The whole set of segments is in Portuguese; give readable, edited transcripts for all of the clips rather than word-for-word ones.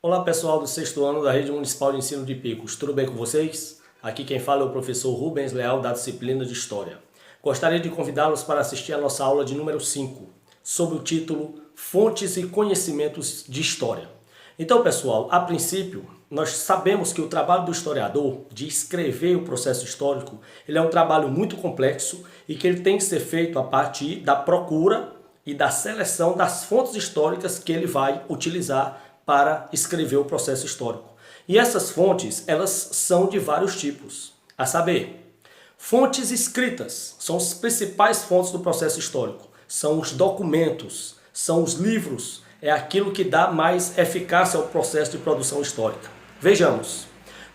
Olá pessoal do sexto ano da Rede Municipal de Ensino de Picos, tudo bem com vocês? Aqui quem fala é o professor Rubens Leal da disciplina de História. Gostaria de convidá-los para assistir a nossa aula de número 5, sob o título Fontes e Conhecimentos de História. Então pessoal, a princípio, nós sabemos que o trabalho do historiador de escrever o processo histórico, ele é um trabalho muito complexo e que ele tem que ser feito a partir da procura e da seleção das fontes históricas que ele vai utilizar para escrever o processo histórico. E essas fontes, elas são de vários tipos, a saber, fontes escritas, são as principais fontes do processo histórico, são os documentos, são os livros, é aquilo que dá mais eficácia ao processo de produção histórica. Vejamos,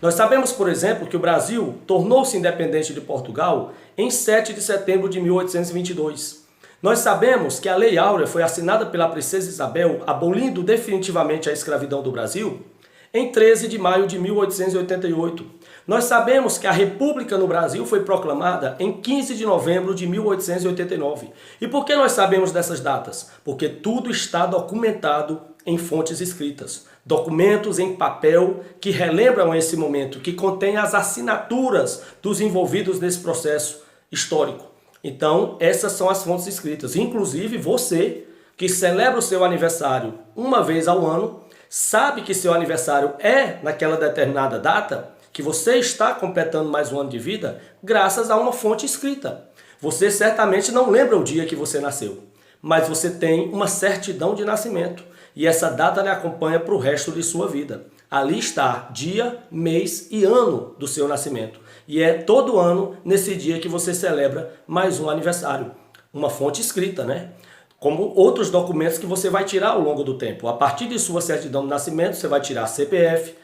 nós sabemos, por exemplo, que o Brasil tornou-se independente de Portugal em 7 de setembro de 1822. Nós sabemos que a Lei Áurea foi assinada pela princesa Isabel, abolindo definitivamente a escravidão do Brasil, em 13 de maio de 1888. Nós sabemos que a República no Brasil foi proclamada em 15 de novembro de 1889. E por que nós sabemos dessas datas? Porque tudo está documentado em fontes escritas. Documentos em papel que relembram esse momento, que contém as assinaturas dos envolvidos nesse processo histórico. Então, essas são as fontes escritas. Inclusive, você que celebra o seu aniversário uma vez ao ano, sabe que seu aniversário é naquela determinada data, que você está completando mais um ano de vida, graças a uma fonte escrita. Você certamente não lembra o dia que você nasceu, mas você tem uma certidão de nascimento. E essa data lhe acompanha para o resto de sua vida. Ali está dia, mês e ano do seu nascimento. E é todo ano, nesse dia, que você celebra mais um aniversário. Uma fonte escrita, né? Como outros documentos que você vai tirar ao longo do tempo. A partir de sua certidão de nascimento, você vai tirar CPF,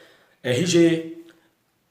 RG,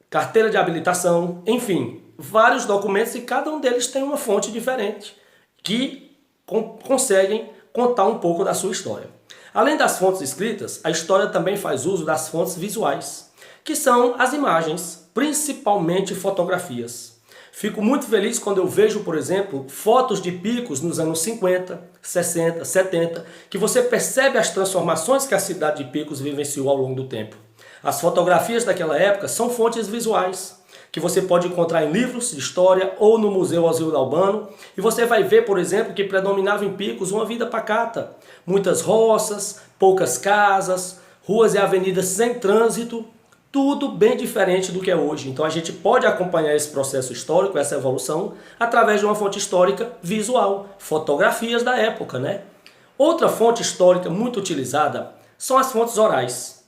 carteira de habilitação, enfim, vários documentos e cada um deles tem uma fonte diferente que conseguem contar um pouco da sua história. Além das fontes escritas, a história também faz uso das fontes visuais, que são as imagens, principalmente fotografias. Fico muito feliz quando eu vejo, por exemplo, fotos de Picos nos anos 50, 60, 70, que você percebe as transformações que a cidade de Picos vivenciou ao longo do tempo. As fotografias daquela época são fontes visuais, que você pode encontrar em livros de história ou no Museu Oswildo Albano, e você vai ver, por exemplo, que predominava em Picos uma vida pacata, muitas roças, poucas casas, ruas e avenidas sem trânsito, tudo bem diferente do que é hoje. Então a gente pode acompanhar esse processo histórico, essa evolução, através de uma fonte histórica visual, fotografias da época, né? Outra fonte histórica muito utilizada são as fontes orais.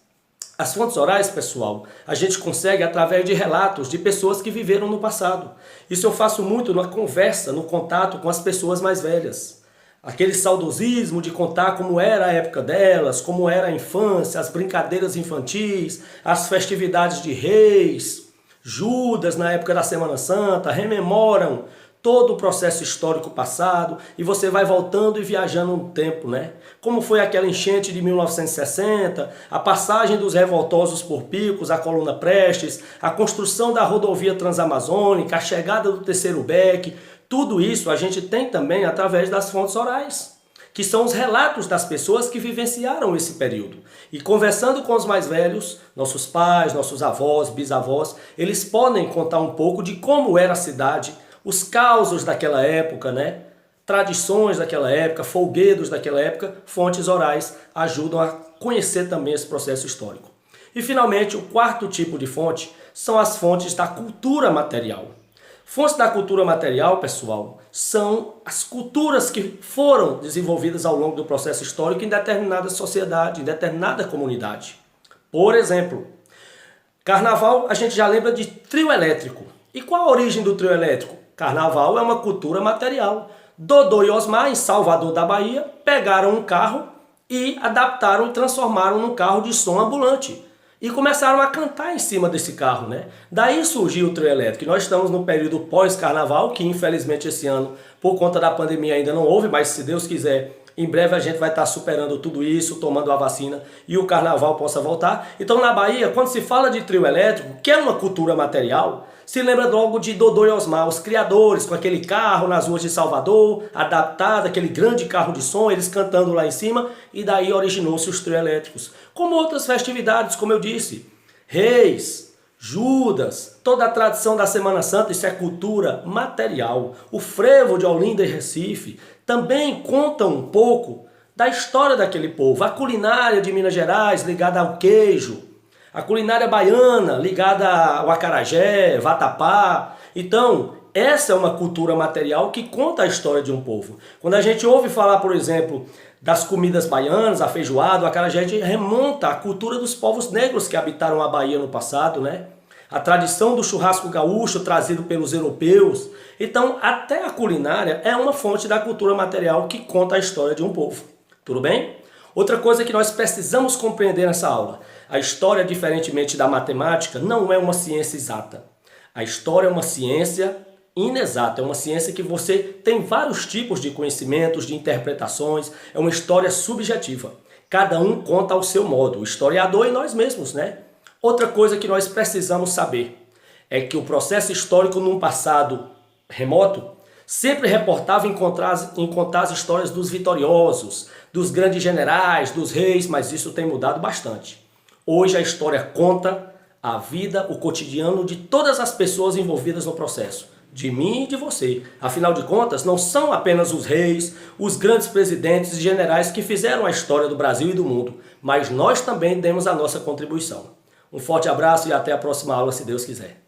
As fontes orais, pessoal, a gente consegue através de relatos de pessoas que viveram no passado. Isso eu faço muito na conversa, no contato com as pessoas mais velhas. Aquele saudosismo de contar como era a época delas, como era a infância, as brincadeiras infantis, as festividades de reis, Judas na época da Semana Santa, rememoram todo o processo histórico passado e você vai voltando e viajando no tempo, né? Como foi aquela enchente de 1960, a passagem dos revoltosos por Picos, a Coluna Prestes, a construção da rodovia transamazônica, a chegada do terceiro BEC, tudo isso a gente tem também através das fontes orais, que são os relatos das pessoas que vivenciaram esse período. E conversando com os mais velhos, nossos pais, nossos avós, bisavós, eles podem contar um pouco de como era a cidade, os causos daquela época, né? Tradições daquela época, folguedos daquela época, fontes orais ajudam a conhecer também esse processo histórico. E finalmente, o quarto tipo de fonte são as fontes da cultura material. Fontes da cultura material, pessoal, são as culturas que foram desenvolvidas ao longo do processo histórico em determinada sociedade, em determinada comunidade. Por exemplo, carnaval a gente já lembra de trio elétrico. E qual a origem do trio elétrico? Carnaval é uma cultura material. Dodô e Osmar, em Salvador da Bahia, pegaram um carro e adaptaram e transformaram num carro de som ambulante. E começaram a cantar em cima desse carro, né? Daí surgiu o trio elétrico. Nós estamos no período pós-carnaval, que infelizmente esse ano, por conta da pandemia, ainda não houve, mas se Deus quiser, em breve a gente vai estar superando tudo isso, tomando a vacina e o carnaval possa voltar. Então na Bahia, quando se fala de trio elétrico, que é uma cultura material, se lembra logo de Dodô e Osmar, os criadores, com aquele carro nas ruas de Salvador, adaptado, aquele grande carro de som, eles cantando lá em cima, e daí originou-se os trio elétricos. Como outras festividades, como eu disse, Reis, Judas, toda a tradição da Semana Santa, isso é cultura material. O frevo de Olinda e Recife também conta um pouco da história daquele povo. A culinária de Minas Gerais ligada ao queijo, a culinária baiana ligada ao acarajé, vatapá. Então, essa é uma cultura material que conta a história de um povo. Quando a gente ouve falar, por exemplo, das comidas baianas, a feijoada, o acarajé, a gente remonta à cultura dos povos negros que habitaram a Bahia no passado, né? A tradição do churrasco gaúcho trazido pelos europeus. Então, até a culinária é uma fonte da cultura material que conta a história de um povo. Tudo bem? Outra coisa que nós precisamos compreender nessa aula: a história, diferentemente da matemática, não é uma ciência exata. A história é uma ciência inexata, é uma ciência que você tem vários tipos de conhecimentos, de interpretações, é uma história subjetiva. Cada um conta ao seu modo, o historiador e nós mesmos, né? Outra coisa que nós precisamos saber é que o processo histórico num passado remoto sempre reportava em contar as histórias dos vitoriosos, dos grandes generais, dos reis, mas isso tem mudado bastante. Hoje a história conta a vida, o cotidiano de todas as pessoas envolvidas no processo, de mim e de você. Afinal de contas, não são apenas os reis, os grandes presidentes e generais que fizeram a história do Brasil e do mundo, mas nós também demos a nossa contribuição. Um forte abraço e até a próxima aula, se Deus quiser.